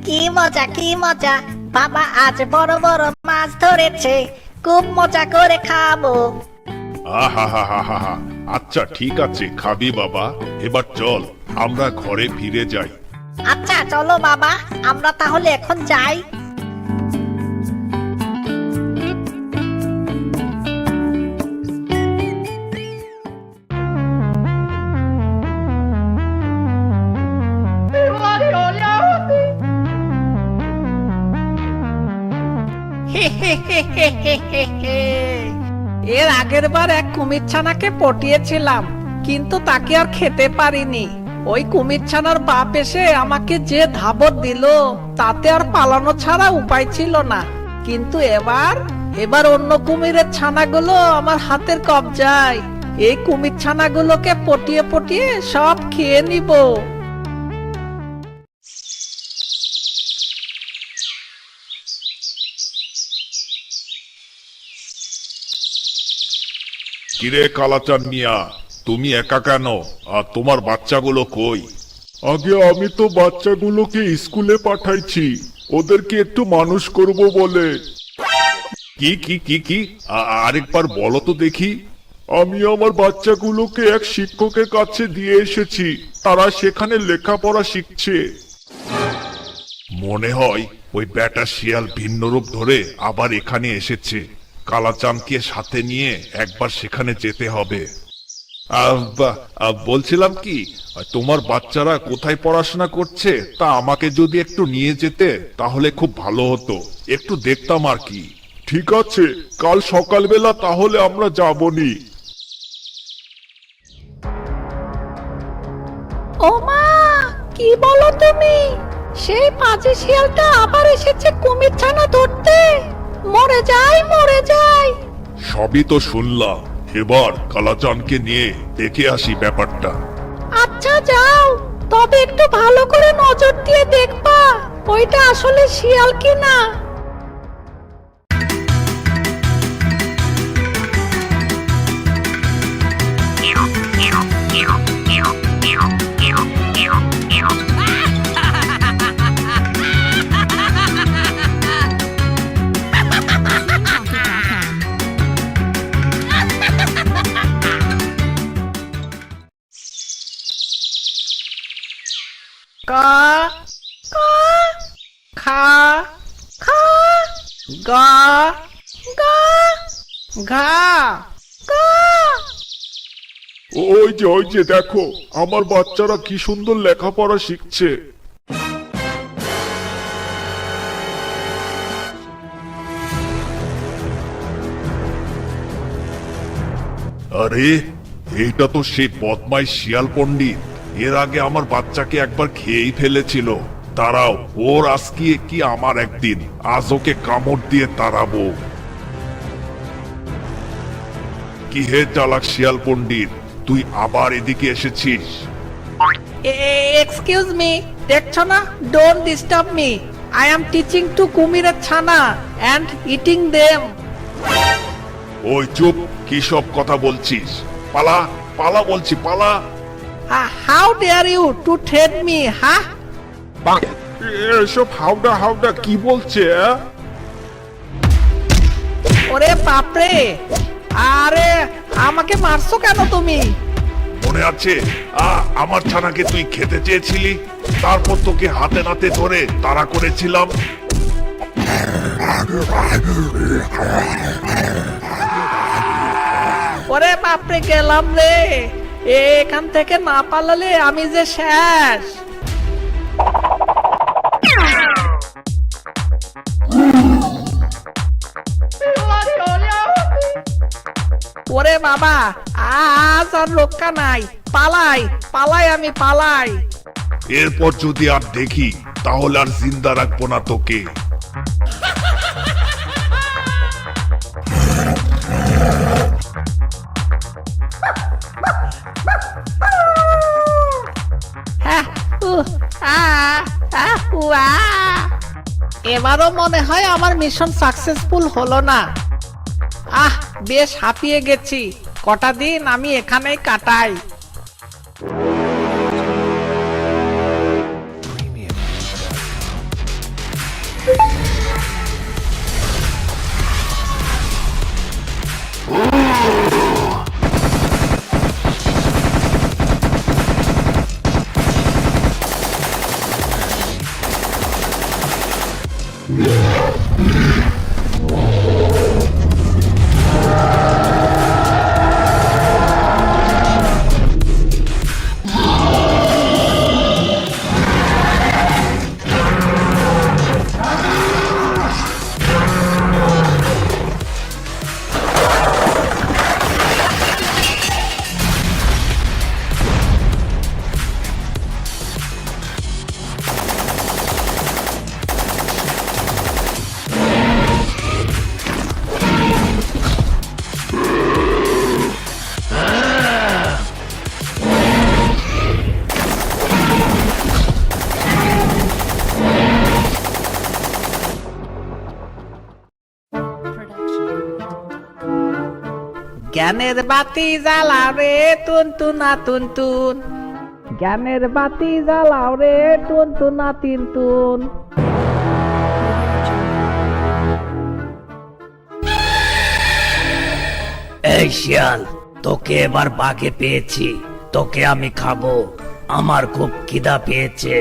কি মজা কি মজা, বাবা আজ বড় বড় মাছ ধরেছে, খুব মজা করে খাবো। আহা, আচ্ছা ঠিক আছে, খাবি বাবা। এবার চল আমরা ঘরে ফিরে যাই। আচ্ছা চলো বাবা, আমরা তাহলে এখন যাই। এর আগের বার এক কুমির ছানাকে পটিয়েছিলাম, কিন্তু তাকে আর খেতে পারিনি। ওই কুমির ছানার বাপ এসে আমাকে যে ধাবত দিল, তাতে আর পালানো ছাড়া উপায় ছিল না। কিন্তু এবার অন্য কুমিরের ছানাগুলো আমার হাতের কবজায়। এই কুমির ছানাগুলোকে পটিয়ে পটিয়ে সব খেয়ে নিব। কিরে কালাচান মিয়া, তুমি একা কেন? আর তোমার বাচ্চাগুলো কই? আগে আমি তো বাচ্চাগুলোকে স্কুলে পাঠাইছি, ওদেরকে একটু মানুষ করব বলে। কি কি কি কি আরেকবার বলো তো দেখি। আমি আমার বাচ্চাগুলোকে এক শিক্ষকের কাছে দিয়ে এসেছি, তারা সেখানে লেখাপড়া শিখছে। মনে হয় ওই ব্যাটা শিয়াল ভিন্ন রূপ ধরে আবার এখানে এসেছে। কালাচানকে সাথে নিয়ে একবার সেখানে যেতে হবে। বলছিলাম কি, তোমার বাচ্চারা কোথায় পড়াশোনা করছে তা আমাকে যদি একটু নিয়ে যেতে তাহলে খুব ভালো হতো, একটু দেখতাম আর কি। ঠিক আছে, কাল সকালবেলা তাহলে আমরা যাবনি। ও মা, কি বলো তুমি? সেই পাজি শিয়ালটা আবার এসেছে কুমির ছানা ধরতে। মরে যাই মরে যাই। সবই তো শুনলাম, এবার কালাচানকে নিয়ে দেখে আসি ব্যাপারটা। আচ্ছা যাও, তবে একটু ভালো করে নজর দিয়ে দেখবা ওইটা আসলে শিয়াল কিনা। কা কা খা খা গা গা ঘা গা। ওই যে দেখো, আমার বাচ্চারা কি সুন্দর লেখাপড়া শিখছে। আরে, এইটা তো সেই বদমাইশ শিয়াল পণ্ডিত। এর আগে আমার বাচ্চাকে একবার খেয়েই ফেলেছিল। তারাও ওর আজকে কি আমার একদিন, আজ ওকে কামড় দিয়ে তাড়াবো। কি হে চালাক শিয়াল পণ্ডিত, তুই আবার এদিকে এসেছিস? এক্সকিউজ মি, দেখছো না? Don't disturb me. I am teaching to কুমিরের ছানা এন্ড ইটিং দেম। ওই চুপ, কি সব কথা বলছিস? পালা পালা বলছি, পালা। How dare you to threat me, হ্যাঁ? এসব হাউডা হাউডা কি বলছে? ওরে বাপরে, আরে আমাকে মারছো কেন তুমি? মনে আছে আমার ছানাকে তুই খেতে চেয়েছিলি, তারপর তোকে হাতে নাতে ধরে তাড়া করেছিলাম। ওরে বাপরে, গেলাম রে। এখান থেকে না পালালে আমি যে শেষ। ওরে বাবা, আজ আর রক্ষা নাই। পালাই পালাই, আমি পালাই। এরপর যদি আর দেখি তাহলে আর জিন্দা রাখবো না তোকে। এবারও মনে হয় আমার মিশন সাকসেসফুল হলো না। বেশ হাঁপিয়ে গেছি, কটা দিন আমি এখানেই কাটাই। জ্ঞানের বাতি জ্বালাও রে টুনটুনা টুনটুন, জ্ঞানের বাতি জ্বালাও রে টুনটুনা টুনটুন। এই শিয়াল, তোকে এবার বাঘে পেয়েছি, তোকে আমি খাবো। আমার খুব খিদা পেয়েছে,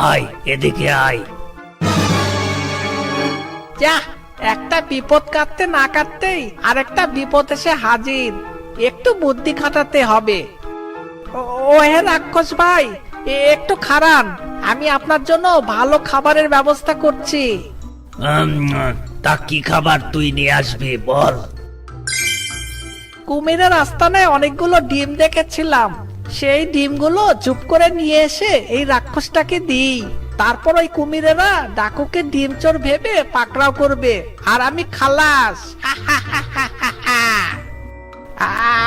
আয় এদিকে আয়। যা, একটা বিপদ কাটতে না কাটতেই আরেকটা বিপদ এসে হাজির। একটু বুদ্ধি খাটাতে হবে। ও হে রাক্ষস ভাই, একটু খারান, আমি আপনার জন্য ভালো খাবারের ব্যবস্থা করছি। তা কি খাবার তুই নিয়ে আসবি বল? কুমিরের আস্তানায় অনেকগুলো ডিম দেখেছিলাম, সেই ডিমগুলো চুপ করে নিয়ে এসে এই রাক্ষসটাকে দিই। তারপর ওই কুমিরেরা ডাকুকে ডিম চোর ভেবে পাকড়াও করবে, আর আমি খালাস।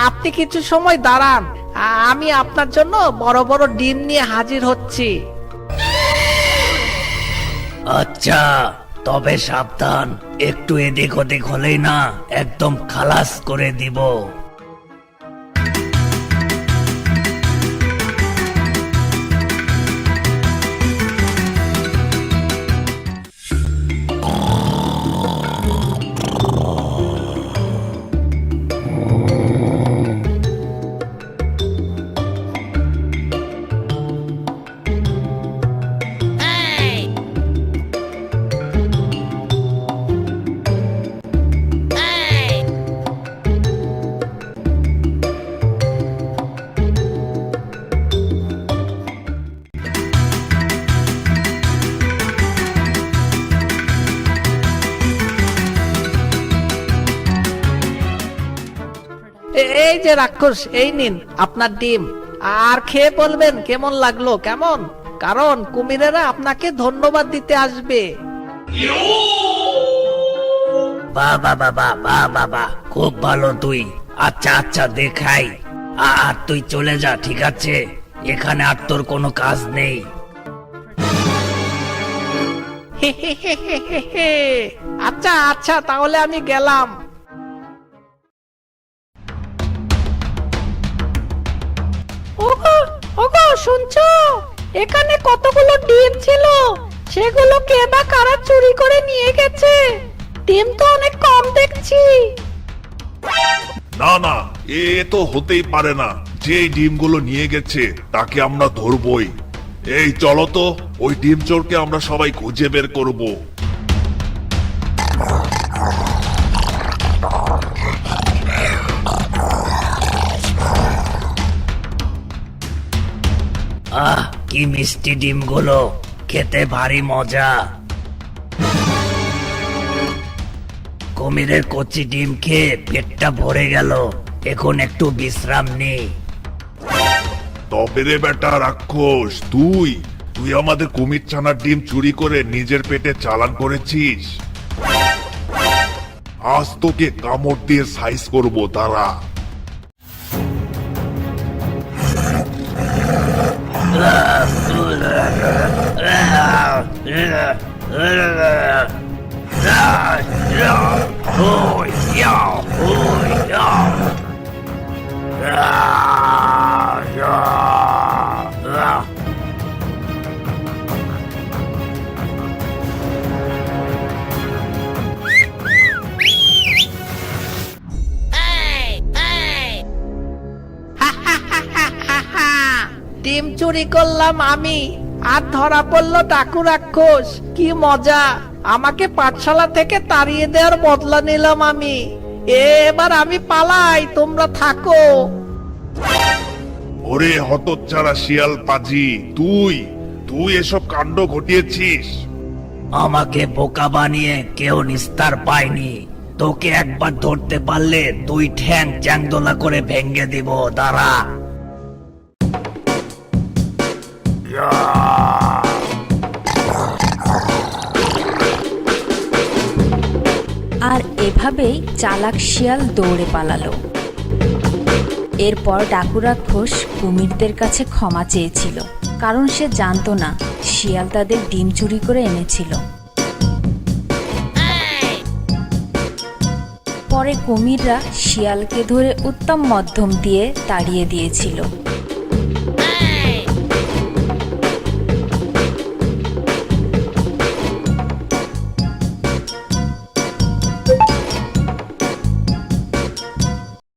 আপনি কিছু সময় দাঁড়ান, আমি আপনার জন্য বড় বড় ডিম নিয়ে হাজির হচ্ছি। আচ্ছা, তবে সাবধান, একটু এদিক ওদিক হলেই না একদম খালাস করে দিব। এই যে রাক্ষস, এই নিন আপনার ডিম, আর খেয়ে বলবেন কেমন লাগলো। কেমন? কারণ কুমিরেরা আপনাকে ধন্যবাদ দিতে আসবে। বাহ বাহ বাহ বাহ বাহ, খুব ভালো তুই। আচ্ছা আচ্ছা, দেখাই। আর তুই চলে যা, ঠিক আছে? এখানে আর তোর কোনো কাজ নেই। আচ্ছা আচ্ছা, তাহলে আমি গেলাম। ওগো ওগো, শুনছো? এখানে কতগুলো ডিম ছিল, সেগুলো কে বা কারা চুরি করে নিয়ে গেছে। ডিম তো অনেক কম দেখছি। না না, এ তো হতেই পারে না। যে ডিমগুলো নিয়ে গেছে তাকে আমরা ধরবই। এই চলো তো, ওই ডিম চোরকে আমরা সবাই খুঁজে বের করব। আহ, কি মিষ্টি ডিমগুলো, খেতে ভারী মজা। কুমিরের কচি ডিম খেয়ে পেটটা ভরে গেল, এখন একটু বিশ্রাম নেই। তবে রে বেটা রাক্ষস, তুই তুই আমাদের কুমির ছানার ডিম চুরি করে নিজের পেটে চালান করেছিস। আজ তোকে কামড় দিয়ে সাইজ করবো, দাঁড়া। ডিম চুরি করলাম আমি, আর ধরা পড়লো ডাকু রাক্ষস। কি মজা! আমাকে পাঠশালা থেকে তাড়িয়ে দেওয়ার বদলা নিলাম আমি। এবার আমি পালাই, তোমরা থাকো। ওরে হতচ্ছাড়া শিয়াল পাজি, তুই তুই এসব কাণ্ড ঘটিয়েছিস। আমাকে বোকা বানিয়ে কেউ নিস্তার পায়নি। তোকে একবার ধরতে পারলে দুই ঠ্যাং চ্যাংদোলা করে ভেঙে দিব, দাঁড়া। আর এভাবেই চালাক শিয়াল দৌড়ে পালালো। এরপর ডাকু রাক্ষস কুমিরদের কাছে ক্ষমা চেয়েছিল, কারণ সে জানতো না শিয়াল তাদের ডিম চুরি করে এনেছিল। পরে কুমিররা শিয়ালকে ধরে উত্তম মধ্যম দিয়ে তাড়িয়ে দিয়েছিল।